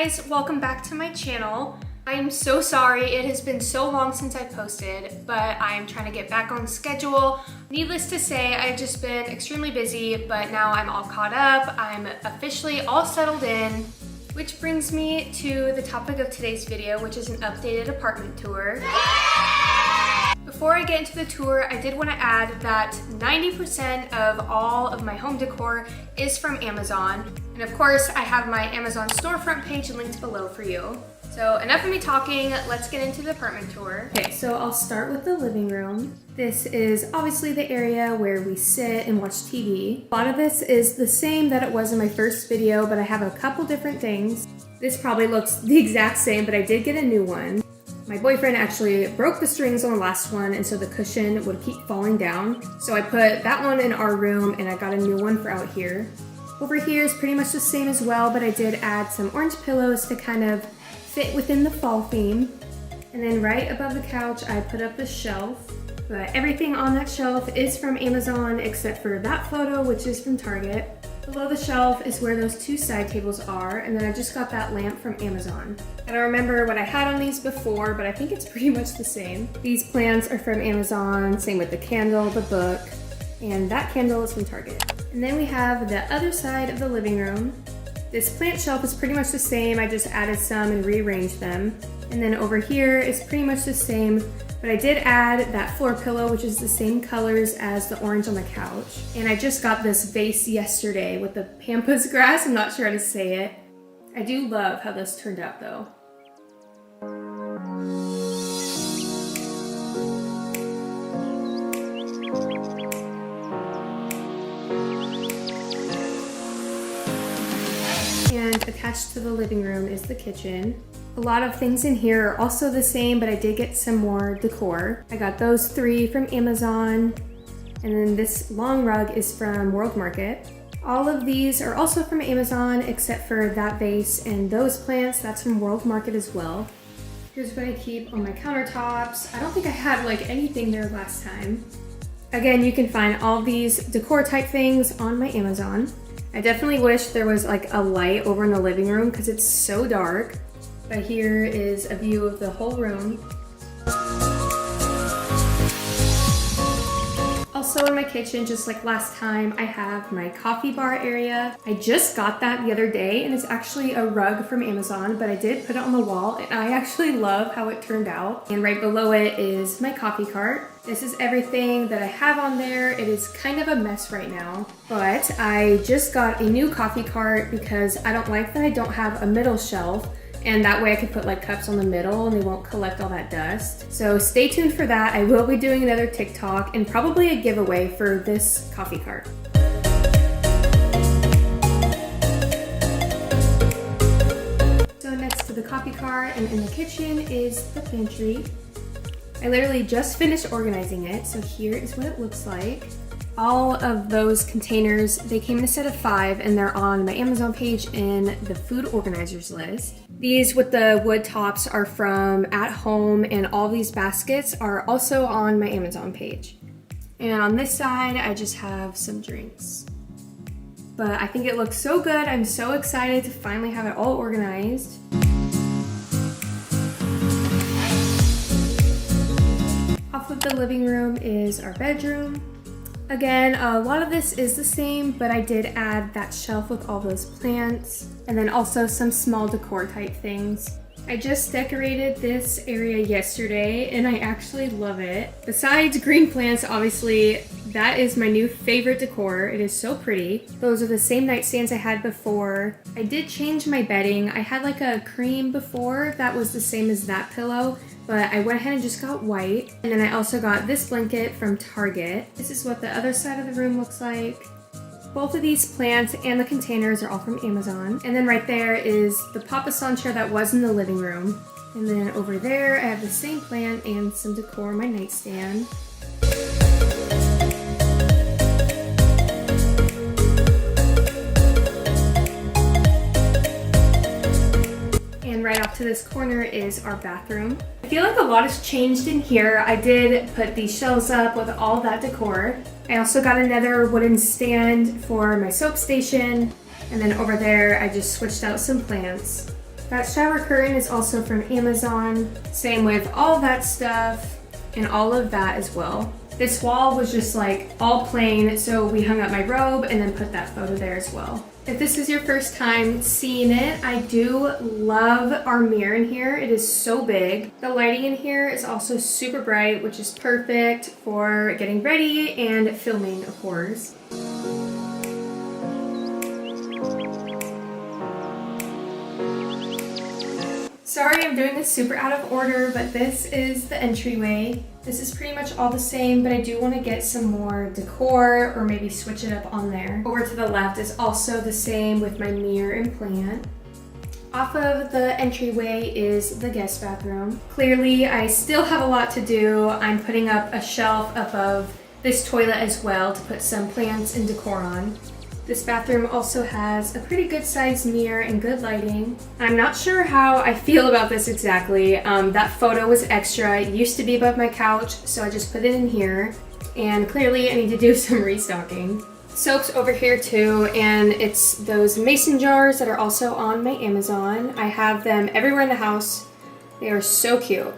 guys, welcome back to my channel. I am so sorry, it has been so long since I posted, but I am trying to get back on schedule. Needless to say, I've just been extremely busy, but now I'm all caught up. I'm officially all settled in, which brings me to the topic of today's video, which is an updated apartment tour. Before I get into the tour, I did want to add that 90% of all of my home decor is from Amazon. And of course, I have my Amazon storefront page linked below for you. So enough of me talking, let's get into the apartment tour. Okay, so I'll start with the living room. This is obviously the area where we sit and watch TV. A lot of this is the same that it was in my first video, but I have a couple different things. This probably looks the exact same, but I did get a new one. My boyfriend actually broke the strings on the last one, and so the cushion would keep falling down. So I put that one in our room, and I got a new one for out here. Over here is pretty much the same as well, but I did add some orange pillows to kind of fit within the fall theme. And then right above the couch, I put up the shelf. But everything on that shelf is from Amazon except for that photo, which is from Target. Below the shelf is where those two side tables are, and then I just got that lamp from Amazon. I don't remember what I had on these before, but I think it's pretty much the same. These plants are from Amazon, same with the candle, the book, and that candle is from Target. And then we have the other side of the living room. This plant shelf is pretty much the same, I just added some and rearranged them. And then over here is pretty much the same, but I did add that floor pillow, which is the same colors as the orange on the couch. And I just got this vase yesterday with the pampas grass, I'm not sure how to say it. I do love how this turned out though. And attached to the living room is the kitchen. A lot of things in here are also the same, but I did get some more decor. I got those three from Amazon, and then this long rug is from World Market. All of these are also from Amazon except for that vase and those plants, that's from World Market as well. Here's what I keep on my countertops. I don't think I had like anything there last time. Again, you can find all these decor type things on my Amazon. I definitely wish there was like a light over in the living room because it's so dark. But here is a view of the whole room. Also in my kitchen, just like last time, I have my coffee bar area. I just got that the other day and it's actually a rug from Amazon, but I did put it on the wall and I actually love how it turned out. And right below it is my coffee cart. This is everything that I have on there. It is kind of a mess right now, but I just got a new coffee cart because I don't like that I don't have a middle shelf. And that way I can put like cups on the middle and they won't collect all that dust. So stay tuned for that. I will be doing another TikTok and probably a giveaway for this coffee cart. So next to the coffee cart and in the kitchen is the pantry. I literally just finished organizing it, so here is what it looks like. All of those containers, they came in a set of 5 and they're on my Amazon page in the food organizers list. These with the wood tops are from At Home, and all these baskets are also on my Amazon page. And on this side, I just have some drinks. But I think it looks so good. I'm so excited to finally have it all organized. Off of the living room is our bedroom. Again, a lot of this is the same, but I did add that shelf with all those plants and then also some small decor type things. I just decorated this area yesterday and I actually love it. Besides green plants, obviously, that is my new favorite decor. It is so pretty. Those are the same nightstands I had before. I did change my bedding. I had like a cream before that was the same as that pillow, but I went ahead and just got white. And then I also got this blanket from Target. This is what the other side of the room looks like. Both of these plants and the containers are all from Amazon. And then right there is the Papasan chair that was in the living room. And then over there, I have the same plant and some decor on my nightstand. And right off to this corner is our bathroom. I feel like a lot has changed in here. I did put these shelves up with all that decor. I also got another wooden stand for my soap station. And then over there, I just switched out some plants. That shower curtain is also from Amazon. Same with all that stuff and all of that as well. This wall was just like all plain, so we hung up my robe and then put that photo there as well. If this is your first time seeing it, I do love our mirror in here. It is so big. The lighting in here is also super bright, which is perfect for getting ready and filming, of course. Sorry, I'm doing this super out of order, but this is the entryway. This is pretty much all the same, but I do want to get some more decor or maybe switch it up on there. Over to the left is also the same with my mirror and plant. Off of the entryway is the guest bathroom. Clearly, I still have a lot to do. I'm putting up a shelf above this toilet as well to put some plants and decor on. This bathroom also has a pretty good sized mirror and good lighting. I'm not sure how I feel about this exactly. That photo was extra. It used to be above my couch, so I just put it in here. And clearly I need to do some restocking. Soap's over here too, and it's those mason jars that are also on my Amazon. I have them everywhere in the house. They are so cute.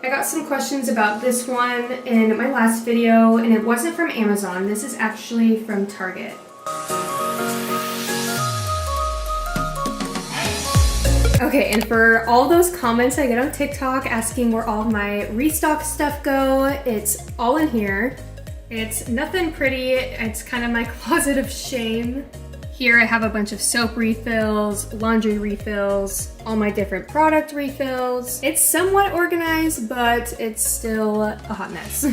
I got some questions about this one in my last video, and it wasn't from Amazon. This is actually from Target. Okay, and for all those comments I get on TikTok asking where all my restock stuff go, it's all in here. It's nothing pretty. It's kind of my closet of shame. Here I have a bunch of soap refills, laundry refills, all my different product refills. It's somewhat organized, but it's still a hot mess.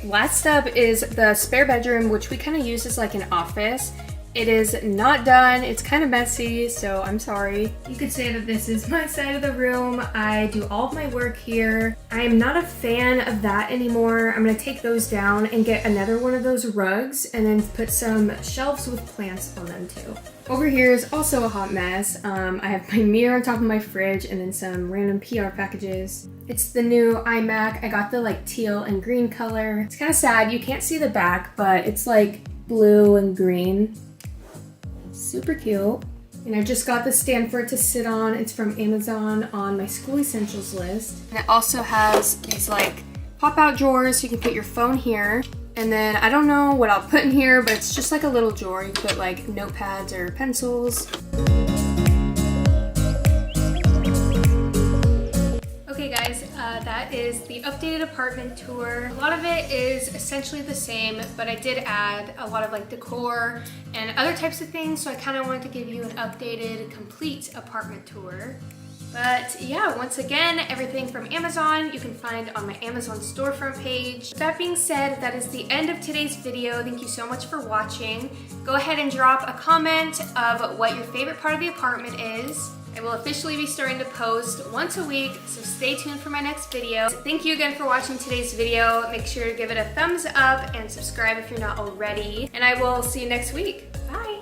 Last up is the spare bedroom, which we kind of use as like an office. It is not done. It's kind of messy, so I'm sorry. You could say that this is my side of the room. I do all of my work here. I am not a fan of that anymore. I'm gonna take those down and get another one of those rugs and then put some shelves with plants on them too. Over here is also a hot mess. I have my mirror on top of my fridge and then some random PR packages. It's the new iMac. I got the like teal and green color. It's kind of sad. You can't see the back, but it's like blue and green. Super cute. And I just got the stand for it to sit on. It's from Amazon on my school essentials list. And it also has these like pop-out drawers so you can put your phone here. And then I don't know what I'll put in here, but it's just like a little drawer. You can put like notepads or pencils. Okay guys, that is the updated apartment tour. A lot of it is essentially the same, but I did add a lot of like decor and other types of things, so I kind of wanted to give you an updated, complete apartment tour. But yeah, once again, everything from Amazon you can find on my Amazon storefront page. That being said, that is the end of today's video. Thank you so much for watching. Go ahead and drop a comment of what your favorite part of the apartment is. I will officially be starting to post once a week, so stay tuned for my next video. Thank you again for watching today's video. Make sure to give it a thumbs up and subscribe if you're not already. And I will see you next week. Bye!